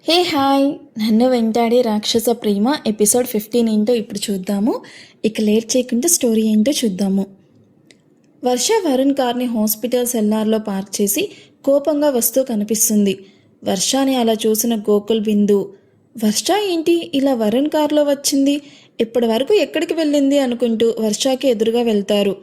Hey hi, నన్ను వెంటాడే రాక్షస ప్రేమ episode 15 ఏంటో ఇప్పుడు చూద్దాము. ఇక లేట్ చేయకుండా స్టోరీ ఏంటో చూద్దాము. వర్ష వరుణ్ కార్ని హాస్పిటల్ సెల్లార్లో పార్క్ చేసి కోపంగా వస్తూ కనిపిస్తుంది. వర్షాని అలా చూసిన గోకుల్ బిందు, వర్ష ఏంటి ఇలా వరుణ్ కార్లో వచ్చింది, ఇప్పటి వరకు ఎక్కడికి వెళ్ళింది అనుకుంటూ వర్షకి ఎదురుగా వెళ్తారు.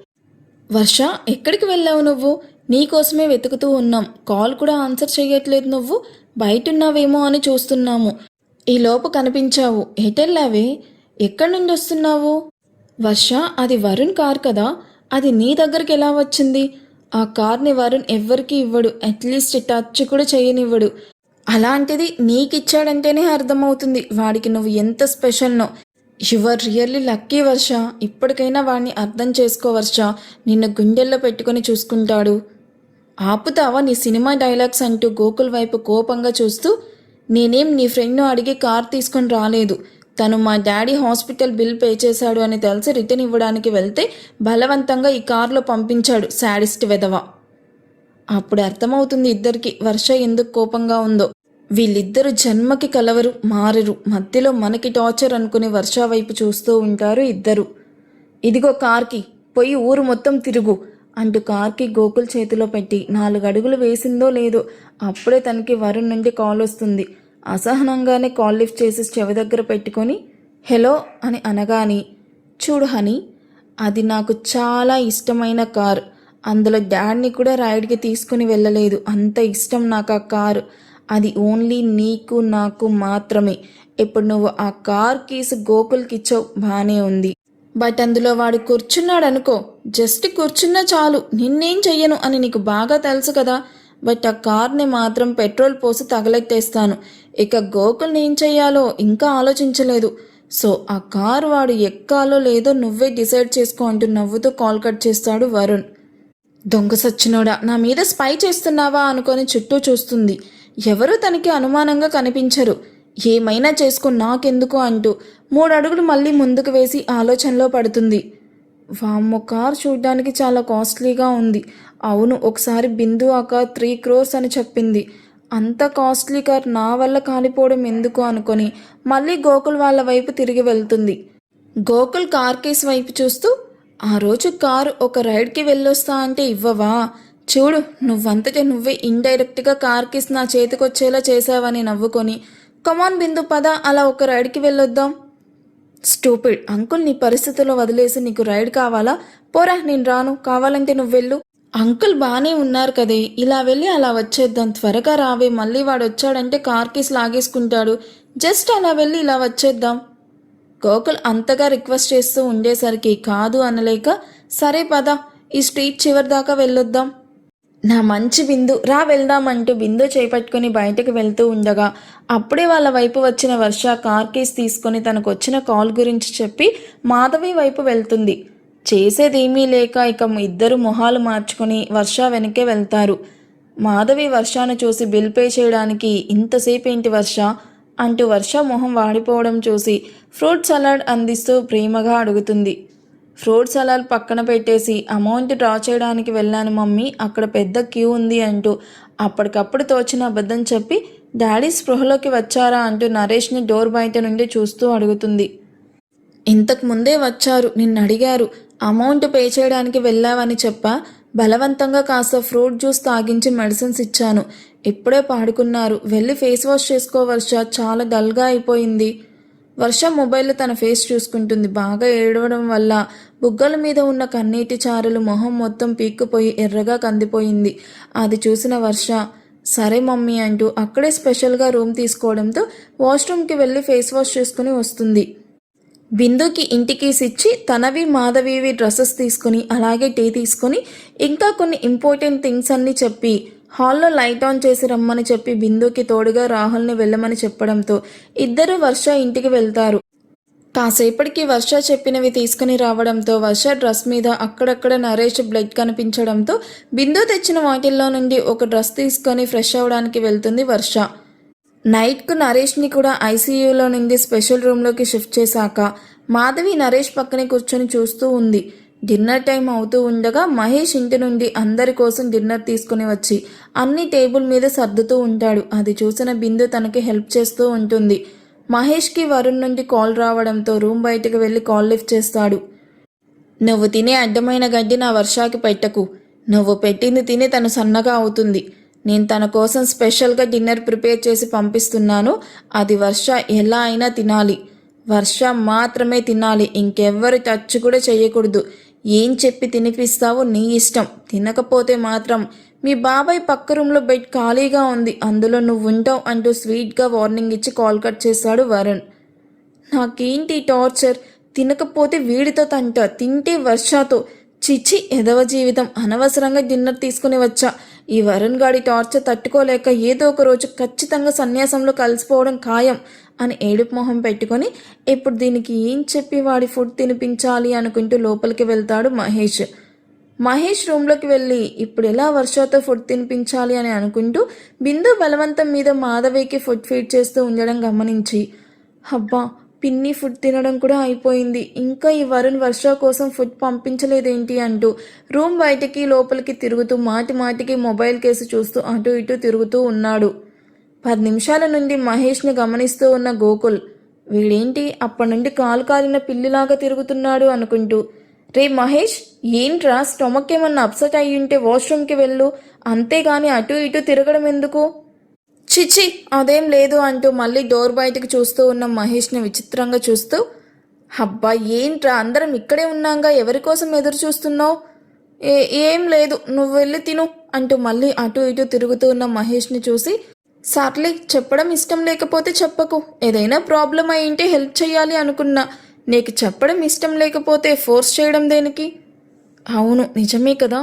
వర్ష, ఎక్కడికి వెళ్ళావు నువ్వు? నీకోసమే వెతుకుతూ ఉన్నాం, కాల్ కూడా ఆన్సర్ చేయట్లేదు, నువ్వు బయటున్నావేమో అని చూస్తున్నాము. ఈలోపు కనిపించావు, ఎటెళ్ళావే? ఎక్కడి నుండి వస్తున్నావు? వర్ష, అది వరుణ్ కార్ కదా, అది నీ దగ్గరికి ఎలా వచ్చింది? ఆ కార్ని వరుణ్ ఎవ్వరికీ ఇవ్వడు, అట్లీస్ట్ టచ్ కూడా చేయనివ్వడు. అలాంటిది నీకిచ్చాడంటేనే అర్థమవుతుంది వాడికి నువ్వు ఎంత స్పెషల్నో. యువర్ రియల్లీ లక్కీ వర్ష. ఇప్పటికైనా వాడిని అర్థం చేసుకో వర్ష, నిన్ను గుండెల్లో పెట్టుకొని చూసుకుంటాడు. ఆపుతావా నీ సినిమా డైలాగ్స్ అంటూ గోకుల్ వైపు కోపంగా చూస్తూ, నేనేం నీ ఫ్రెండ్ను అడిగి కార్ తీసుకొని రాలేదు. తను మా డాడీ హాస్పిటల్ బిల్ పే చేశాడు అని తెలిసి రిటర్న్ ఇవ్వడానికి వెళ్తే బలవంతంగా ఈ కార్లో పంపించాడు శాడిస్ట్ వెధవ. అప్పుడు అర్థమవుతుంది ఇద్దరికి వర్ష ఎందుకు కోపంగా ఉందో. వీళ్ళిద్దరూ జన్మకి కలవరు, మారరు, మధ్యలో మనకి టార్చర్ అనుకుని వర్ష వైపు చూస్తూ ఉంటారు ఇద్దరు. ఇదిగో కార్కి పోయి ఊరు మొత్తం తిరుగు అంటూ కార్కి గోకుల్ చేతిలో పెట్టి 4 అడుగులు వేసిందో లేదో అప్పుడే తనకి వరుణ్ నుండి కాల్ వస్తుంది. అసహనంగానే కాల్ లిఫ్ట్ చేసి చెవి దగ్గర పెట్టుకొని హలో అని అనగాని, చూడు హనీ, అది నాకు చాలా ఇష్టమైన కార్, అందులో డాడ్ని కూడా రైడ్కి తీసుకుని వెళ్ళలేదు, అంత ఇష్టం నాకు ఆ కారు. అది ఓన్లీ నీకు నాకు మాత్రమే. ఇప్పుడు నువ్వు ఆ కార్ కీస్ గోకుల్కి ఇచ్చావు, బాగానే ఉంది. బట్ అందులో వాడు కూర్చున్నాడు అనుకో, జస్ట్ కూర్చున్నా చాలు, నిన్నేం చెయ్యను అని నీకు బాగా తెలుసు కదా. బట్ ఆ కార్ని మాత్రం పెట్రోల్ పోసి తగలెట్టేస్తాను. ఇక గోకుల్ని ఏం చెయ్యాలో ఇంకా ఆలోచించలేదు. సో ఆ కార్ వాడు ఎక్కాలో లేదో నువ్వే డిసైడ్ చేసుకో అంటూ నవ్వుతూ కాల్ కట్ చేస్తాడు వరుణ్. దొంగ సచ్చినోడా, నా మీద స్పై చేస్తున్నావా అనుకొని చుట్టూ చూస్తుంది. ఎవరూ తనకి అనుమానంగా కనిపించరు. ఏమైనా చేసుకో, నాకెందుకు అంటూ 3 అడుగులు మళ్ళీ ముందుకు వేసి ఆలోచనలో పడుతుంది. వామ్మో, కార్ చూడ్డానికి చాలా కాస్ట్లీగా ఉంది. అవును, ఒకసారి బిందు ఆ కార్ 3 crores అని చెప్పింది. అంత కాస్ట్లీ కార్ నా వల్ల కాలిపోవడం ఎందుకు అనుకొని మళ్ళీ గోకుల్ వాళ్ళ వైపు తిరిగి వెళ్తుంది. గోకుల్ కార్ కేస్ వైపు చూస్తూ, ఆ రోజు కారు ఒక రైడ్కి వెళ్ళొస్తా అంటే ఇవ్వవా? చూడు, నువ్వంతటే నువ్వే ఇండైరెక్ట్గా కార్ కేస్ నా చేతికొచ్చేలా చేసావని నవ్వుకొని, కమాన్ బిందు పద, అలా ఒక రైడ్కి వెళ్ళొద్దాం. స్టూపిడ్ అంకుల్, నీ పరిస్థితుల్లో వదిలేసి నీకు రైడ్ కావాలా? పోరా, నేను రాను, కావాలంటే నువ్వెళ్ళు. అంకుల్ బాగానే ఉన్నారు కదే, ఇలా వెళ్ళి అలా వచ్చేద్దాం, త్వరగా రావే, మళ్ళీ వాడు వచ్చాడంటే కార్ కేస్ లాగేసుకుంటాడు. జస్ట్ అలా వెళ్ళి ఇలా వచ్చేద్దాం. గోకుల్ అంతగా రిక్వెస్ట్ చేస్తూ ఉండేసరికి కాదు అనలేక, సరే పద, ఈ స్ట్రీట్ చివరి దాకా వెళ్ళొద్దాం. నా మంచి బిందు, రా వెళ్దామంటూ బిందు చేపట్టుకుని బయటకు వెళ్తూ ఉండగా అప్పుడే వాళ్ళ వైపు వచ్చిన వర్ష కార్ కేస్ తీసుకొని తనకు వచ్చిన కాల్ గురించి చెప్పి మాధవి వైపు వెళ్తుంది. చేసేదేమీ లేక ఇక ఇద్దరు మొహాలు మార్చుకొని వర్ష వెనకే వెళ్తారు. మాధవి వర్షను చూసి బిల్ పే చేయడానికి ఇంతసేపు ఏంటి వర్ష అంటూ వర్ష మొహం వాడిపోవడం చూసి ఫ్రూట్ సలాడ్ అందిస్తూ ప్రేమగా అడుగుతుంది. ఫ్రూట్ సలాడ్ పక్కన పెట్టేసి అమౌంట్ డ్రా చేయడానికి వెళ్ళాను మమ్మీ, అక్కడ పెద్ద క్యూ ఉంది అంటూ అప్పటికప్పుడు తోచిన అబద్ధం చెప్పి డాడీ స్పృహలోకి వచ్చారా అంటూ నరేష్ని డోర్ బయట నుండి చూస్తూ అడుగుతుంది. ఇంతకు ముందే వచ్చారు, నిన్ను అడిగారు, అమౌంట్ పే చేయడానికి వెళ్ళావని చెప్పా, బలవంతంగా కాస్త ఫ్రూట్ జ్యూస్ తాగించి మెడిసిన్స్ ఇచ్చాను, ఇప్పుడే పాడుకున్నారు, వెళ్ళి ఫేస్ వాష్ చేసుకో వర్ష, చాలా డల్గా అయిపోయింది. వర్ష మొబైల్లో తన ఫేస్ చూసుకుంటుంది. బాగా ఏడవడం వల్ల బుగ్గల మీద ఉన్న కన్నీటి చారులు మొహం మొత్తం పీక్కుపోయి ఎర్రగా కందిపోయింది. అది చూసిన వర్ష సరే మమ్మీ అంటూ అక్కడే స్పెషల్గా రూమ్ తీసుకోవడంతో వాష్రూమ్కి వెళ్ళి ఫేస్ వాష్ చేసుకుని వస్తుంది. బిందుకి ఇంటికీస్ ఇచ్చి తనవి మాధవివి డ్రెస్సెస్ తీసుకుని అలాగే టీ తీసుకుని ఇంకా కొన్ని ఇంపార్టెంట్ థింగ్స్ అన్నీ చెప్పి హాల్లో లైట్ ఆన్ చేసి రమ్మని చెప్పి బిందుకి తోడుగా రాహుల్ని వెళ్ళమని చెప్పడంతో ఇద్దరు వర్ష ఇంటికి వెళ్తారు. కాసేపటికి వర్ష చెప్పినవి తీసుకుని రావడంతో వర్ష డ్రెస్ మీద అక్కడక్కడ నరేష్ బ్లడ్ కనిపించడంతో బిందు తెచ్చిన వాటిల్లో నుండి ఒక డ్రెస్ తీసుకొని ఫ్రెష్ అవ్వడానికి వెళ్తుంది వర్ష. నైట్కు నరేష్ని కూడా ఐసీయూలో నుండి స్పెషల్ రూమ్లోకి షిఫ్ట్ చేశాక మాధవి నరేష్ పక్కనే కూర్చొని చూస్తూ ఉంది. డిన్నర్ టైం అవుతూ ఉండగా మహేష్ ఇంటి నుండి అందరి కోసం డిన్నర్ తీసుకుని వచ్చి అన్ని టేబుల్ మీద సర్దుతూ ఉంటాడు. అది చూసిన బిందు తనకి హెల్ప్ చేస్తూ ఉంటుంది. మహేష్కి వరుణ్ నుండి కాల్ రావడంతో రూమ్ బయటకు వెళ్ళి కాల్ లిఫ్ట్ చేస్తాడు. నువ్వు తినే అడ్డమైన గడ్డి నా వర్షాకి పెట్టకు. నువ్వు పెట్టింది తిని తను సన్నగా అవుతుంది. నేను తన కోసం స్పెషల్గా డిన్నర్ ప్రిపేర్ చేసి పంపిస్తున్నాను. అది వర్ష ఎలా అయినా తినాలి. వర్ష మాత్రమే తినాలి. ఇంకెవ్వరు టచ్ కూడా చేయకూడదు. ఏం చెప్పి తినిపిస్తావో నీ ఇష్టం. తినకపోతే మాత్రం మీ బాబాయ్ పక్క రూమ్లో బెడ్ ఖాళీగా ఉంది, అందులో నువ్వు ఉంటావు అంటూ స్వీట్గా వార్నింగ్ ఇచ్చి కాల్ కట్ చేశాడు వరుణ్. నాకేంటి టార్చర్? తినకపోతే వీడితో తంట, తింటే వర్షాతో. చిచ్చి ఎదవ జీవితం. అనవసరంగా డిన్నర్ తీసుకుని వచ్చా. ఈ వరుణ్ గాడి టార్చర్ తట్టుకోలేక ఏదో ఒక రోజు ఖచ్చితంగా సన్యాసంలో కలిసిపోవడం ఖాయం అని ఏడుపు మొహం పెట్టుకొని ఇప్పుడు దీనికి ఏం చెప్పి వాడి ఫుడ్ తినిపించాలి అనుకుంటూ లోపలికి వెళ్తాడు మహేష్. మహేష్ రూమ్లోకి వెళ్ళి ఇప్పుడు ఎలా వర్షాతో ఫుడ్ తినిపించాలి అని అనుకుంటూ బిందు బలవంతం మీద మాధవికి ఫుడ్ ఫీడ్ చేస్తూ ఉండడం గమనించి, అబ్బా పిన్ని ఫుడ్ తినడం కూడా అయిపోయింది, ఇంకా ఈ వరుణ్ వర్ష కోసం ఫుడ్ పంపించలేదేంటి అంటూ రూమ్ బయటికి లోపలికి తిరుగుతూ మాటి మాటికి మొబైల్ కేసు చూస్తూ అటు ఇటు తిరుగుతూ ఉన్నాడు. 10 నిమిషాల నుండి మహేష్ని గమనిస్తూ ఉన్న గోకుల్, వీడేంటి అప్పటి నుండి కాలు కాలిన పిల్లిలాగా తిరుగుతున్నాడు అనుకుంటూ, రే మహేష్, ఏంట్రా స్టొమక్ ఏమన్నా అప్సెట్ అయ్యుంటే వాష్రూమ్కి వెళ్ళు, అంతేగాని అటు ఇటు తిరగడం ఎందుకు? చిచి అదేం లేదు అంటూ మళ్ళీ డోర్ బయటకు చూస్తూ ఉన్న మహేష్ని విచిత్రంగా చూస్తూ, అబ్బా ఏంట్రా అందరం ఇక్కడే ఉన్నాగా, ఎవరి కోసం ఎదురు చూస్తున్నావు? ఏం లేదు, నువ్వు వెళ్ళి తిను అంటూ మళ్ళీ అటు ఇటు తిరుగుతూ ఉన్న మహేష్ని చూసి, సర్లే చెప్పడం ఇష్టం లేకపోతే చెప్పకు. ఏదైనా ప్రాబ్లం అయి ఉంటే హెల్ప్ చేయాలి అనుకున్నా. నీకు చెప్పడం ఇష్టం లేకపోతే ఫోర్స్ చేయడం దేనికి? అవును నిజమే కదా,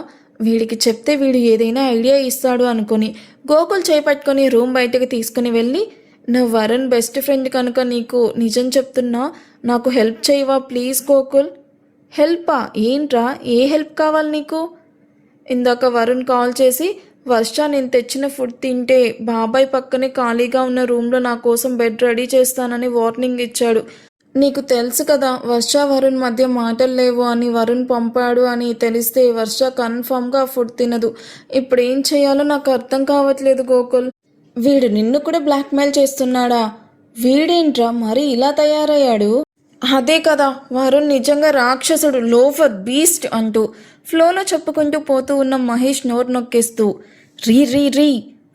వీడికి చెప్తే వీడు ఏదైనా ఐడియా ఇస్తాడు అనుకుని గోకుల్ చేపట్టుకొని రూమ్ బయటకు తీసుకుని వెళ్ళి, నువ్వు వరుణ్ బెస్ట్ ఫ్రెండ్ కనుక నీకు నిజం చెప్తున్నా, నాకు హెల్ప్ చేయవా ప్లీజ్ గోకుల్? హెల్పా? ఏంట్రా ఏ హెల్ప్ కావాలి నీకు? ఇందాక వరుణ్ కాల్ చేసి వర్ష నేను తెచ్చిన ఫుడ్ తింటే బాబాయ్ పక్కనే ఖాళీగా ఉన్న రూమ్లో నా కోసం బెడ్ రెడీ చేస్తానని వార్నింగ్ ఇచ్చాడు. నీకు తెలుసు కదా వర్ష వరుణ్ మధ్య మాటలు లేవు అని, వరుణ్ పంపాడు అని తెలిస్తే వర్ష కన్ఫామ్గా ఫుడ్ తినదు. ఇప్పుడు ఏం చేయాలో నాకు అర్థం కావట్లేదు గోకుల్. వీడు నిన్ను కూడా బ్లాక్మెయిల్ చేస్తున్నాడా? వీడేంట్రా మరీ ఇలా తయారయ్యాడు? అదే కదా, వరుణ్ నిజంగా రాక్షసుడు, లోఫర్, బీస్ట్ అంటూ ఫ్లోలో చెప్పుకుంటూ పోతూ ఉన్న మహేష్ నోరు నొక్కేస్తూ, రీ రీ రీ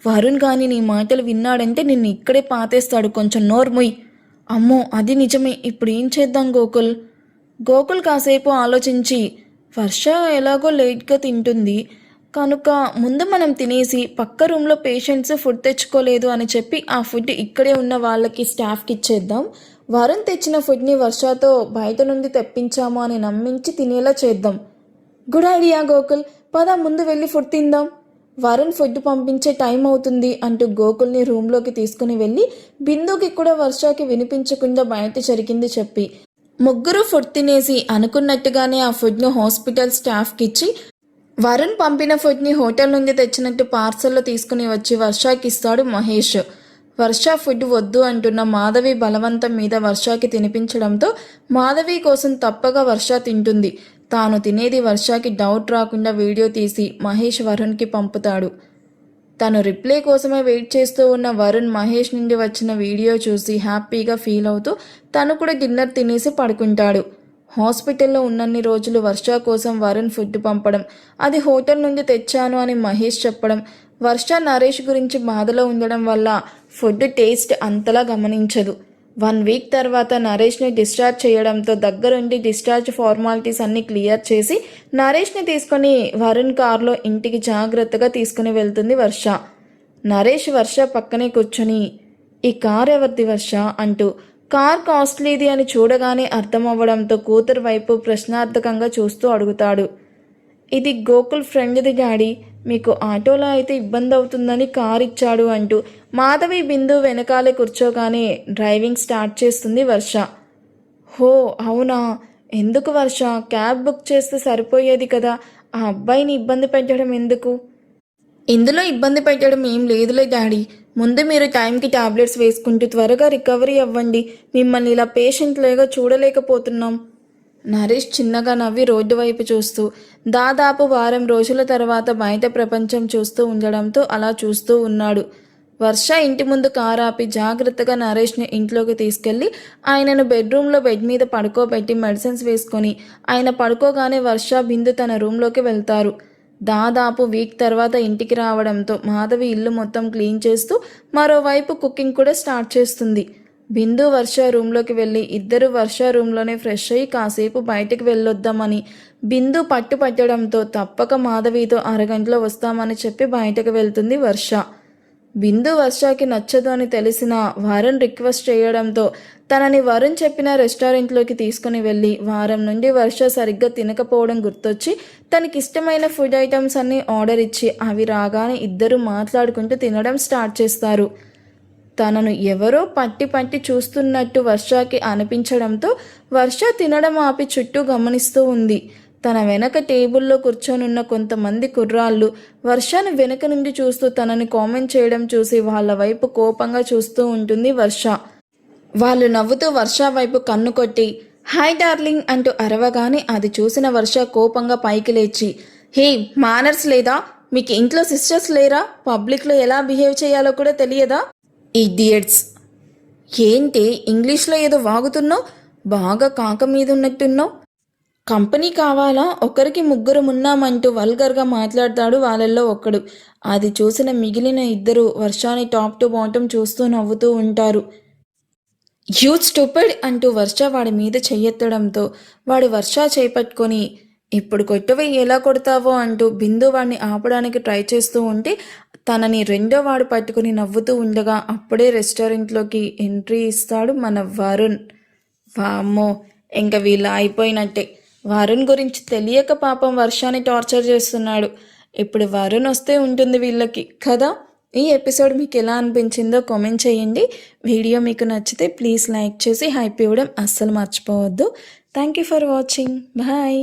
వరుణ్ కానీ నీ మాటలు విన్నాడంటే నిన్ను ఇక్కడే పాతేస్తాడు, కొంచెం నోర్ముయ్. అమ్మో అది నిజమే, ఇప్పుడు ఏం చేద్దాం గోకుల్? గోకుల్ కాసేపు ఆలోచించి, వర్ష ఎలాగో లేట్గా తింటుంది కనుక ముందు మనం తినేసి పక్క రూమ్లో పేషెంట్స్ ఫుడ్ తెచ్చుకోలేదు అని చెప్పి ఆ ఫుడ్ ఇక్కడే ఉన్న వాళ్ళకి స్టాఫ్కి ఇచ్చేద్దాం. వరుణ్ తెచ్చిన ఫుడ్ని వర్షతో బయట నుండి తెప్పించాము అని నమ్మించి తినేలా చేద్దాం. గుడ్ ఐడియా గోకుల్, పద ముందు వెళ్ళి ఫుడ్ తిందాం. వరుణ్ ఫుడ్ పంపించే టైం అవుతుంది అంటూ గోకుల్ని రూమ్లోకి తీసుకుని వెళ్ళి బిందుకి కూడా వర్షకి వినిపించకుండా బయట జరిగింది చెప్పి ముగ్గురు ఫుడ్ తినేసి అనుకున్నట్టుగానే ఆ ఫుడ్ను హాస్పిటల్ స్టాఫ్కి ఇచ్చి వరుణ్ పంపిన ఫుడ్ని హోటల్ నుండి తెచ్చినట్టు పార్సల్లో తీసుకుని వచ్చి వర్షకి ఇస్తాడు మహేష్. వర్ష ఫుడ్ వద్దు అంటున్న మాధవి బలవంతం మీద వర్షకి తినిపించడంతో మాధవి కోసం తప్పగా వర్ష తింటుంది. తాను తినేది వర్షకి డౌట్ రాకుండా వీడియో తీసి మహేష్ వరుణ్కి పంపుతాడు. తను రిప్లై కోసమే వెయిట్ చేస్తూ ఉన్న వరుణ్ మహేష్ నుండి వచ్చిన వీడియో చూసి హ్యాపీగా ఫీల్ అవుతూ తను కూడా డిన్నర్ తినేసి పడుకుంటాడు. హాస్పిటల్లో ఉన్నన్ని రోజులు వర్ష కోసం వరుణ్ ఫుడ్ పంపడం, అది హోటల్ నుండి తెచ్చాను అని మహేష్ చెప్పడం, వర్ష నరేష్ గురించి బాధలో ఉండడం వల్ల ఫుడ్ టేస్ట్ అంతలా గమనించదు. 1 వీక్ తర్వాత నరేష్ని డిశ్చార్జ్ చేయడంతో దగ్గరుండి డిశ్చార్జ్ ఫార్మాలిటీస్ అన్నీ క్లియర్ చేసి నరేష్ని తీసుకొని వరుణ్ కార్లో ఇంటికి జాగ్రత్తగా తీసుకుని వెళ్తుంది వర్ష. నరేష్ వర్ష పక్కనే కూర్చొని, ఈ కార్ ఎవరిది వర్ష అంటూ కార్ కాస్ట్లీది అని చూడగానే అర్థమవ్వడంతో కూతురు వైపు ప్రశ్నార్థకంగా చూస్తూ అడుగుతాడు. ఇది గోకుల్ ఫ్రెండ్ది డాడీ, మీకు ఆటోలో అయితే ఇబ్బంది అవుతుందని కార్ ఇచ్చాడు అంటూ మాధవి బిందు వెనకాలే కూర్చోగానే డ్రైవింగ్ స్టార్ట్ చేస్తుంది వర్ష. హో అవునా, ఎందుకు వర్ష, క్యాబ్ బుక్ చేస్తే సరిపోయేది కదా, ఆ అబ్బాయిని ఇబ్బంది పెట్టడం ఎందుకు? ఇందులో ఇబ్బంది పెట్టడం ఏం లేదులే డాడీ, ముందు మీరు టైంకి టాబ్లెట్స్ వేసుకుంటూ త్వరగా రికవరీ అవ్వండి, మిమ్మల్ని ఇలా పేషెంట్ లేగా చూడలేకపోతున్నాం. నరేష్ చిన్నగా నవ్వి రోడ్డు వైపు చూస్తూ దాదాపు వారం రోజుల తర్వాత బయట ప్రపంచం చూస్తూ ఉండడంతో అలా చూస్తూ ఉన్నాడు. వర్ష ఇంటి ముందు కారు ఆపి జాగ్రత్తగా నరేష్ని ఇంట్లోకి తీసుకెళ్లి ఆయనను బెడ్రూమ్లో బెడ్ మీద పడుకోబెట్టి మెడిసిన్స్ వేసుకొని ఆయన పడుకోగానే వర్ష బిందు తన రూమ్లోకి వెళ్తారు. దాదాపు వీక్ తర్వాత ఇంటికి రావడంతో మాధవి ఇల్లు మొత్తం క్లీన్ చేస్తూ మరోవైపు కుకింగ్ కూడా స్టార్ట్ చేస్తుంది. బిందు వర్ష రూమ్లోకి వెళ్ళి ఇద్దరు వర్ష రూమ్లోనే ఫ్రెష్ అయ్యి కాసేపు బయటకు వెళ్ళొద్దామని బిందు పట్టడంతో తప్పక మాధవితో అరగంటలో వస్తామని చెప్పి బయటకు వెళ్తుంది వర్ష. బిందు వర్షకి నచ్చదు అని తెలిసిన వరుణ్ రిక్వెస్ట్ చేయడంతో తనని వరుణ్ చెప్పిన రెస్టారెంట్లోకి తీసుకుని వెళ్ళి వారం నుండి వర్ష సరిగ్గా తినకపోవడం గుర్తొచ్చి తనకిష్టమైన ఫుడ్ ఐటమ్స్ అన్నీ ఆర్డర్ ఇచ్చి అవి రాగానే ఇద్దరు మాట్లాడుకుంటూ తినడం స్టార్ట్ చేస్తారు. తనను ఎవరో పట్టి చూస్తున్నట్టు వర్షకి అనిపించడంతో వర్ష తినడం ఆపి చుట్టూ గమనిస్తూ ఉంది. తన వెనక టేబుల్లో కూర్చొనున్న కొంతమంది కుర్రాళ్ళు వర్షను వెనక నుండి చూస్తూ తనని కామెంట్ చేయడం చూసి వాళ్ళ వైపు కోపంగా చూస్తూ ఉంటుంది వర్ష. వాళ్ళు నవ్వుతూ వర్ష వైపు కన్ను కొట్టి హాయ్ డార్లింగ్ అంటూ అరవగానే అది చూసిన వర్ష కోపంగా పైకి లేచి హే మానర్స్ లేదా, మీకు ఇంట్లో సిస్టర్స్ లేరా, పబ్లిక్లో ఎలా బిహేవ్ చేయాలో కూడా తెలియదా, ఇడియట్స్. ఏంటి ఇంగ్లీష్లో ఏదో వాగుతున్నావు, బాగా కాక మీద ఉన్నట్టున్నావు, కంపెనీ కావాలా, ఒకరికి ముగ్గురు ఉన్నామంటూ వల్గర్గా మాట్లాడతాడు వాళ్ళల్లో ఒకడు. అది చూసిన మిగిలిన ఇద్దరు వర్షాని టాప్ టు బాటమ్ చూస్తూ నవ్వుతూ ఉంటారు. యూ స్టూపిడ్ అంటూ వర్ష వాడి మీద చెయ్యెత్తడంతో వాడు వర్ష చేపట్టుకొని ఇప్పుడు కొట్టవి ఎలా కొడతావో అంటూ బిందు వాడిని ఆపడానికి ట్రై చేస్తూ ఉంటే తనని రెండో వాడు పట్టుకుని నవ్వుతూ ఉండగా అప్పుడే రెస్టారెంట్లోకి ఎంట్రీ ఇస్తాడు మన వరుణ్. వామ్మో, ఇంకా వీళ్ళు అయిపోయినట్టే. వరుణ్ గురించి తెలియక పాపం వర్షాన్ని టార్చర్ చేస్తున్నాడు. ఇప్పుడు వరుణ్ వస్తే ఉంటుంది వీళ్ళకి కదా. ఈ ఎపిసోడ్ మీకు ఎలా అనిపించిందో కామెంట్ చేయండి. వీడియో మీకు నచ్చితే ప్లీజ్ లైక్ చేసి హైప్ ఇవ్వడం అస్సలు మర్చిపోవద్దు. Thank you for watching. Bye.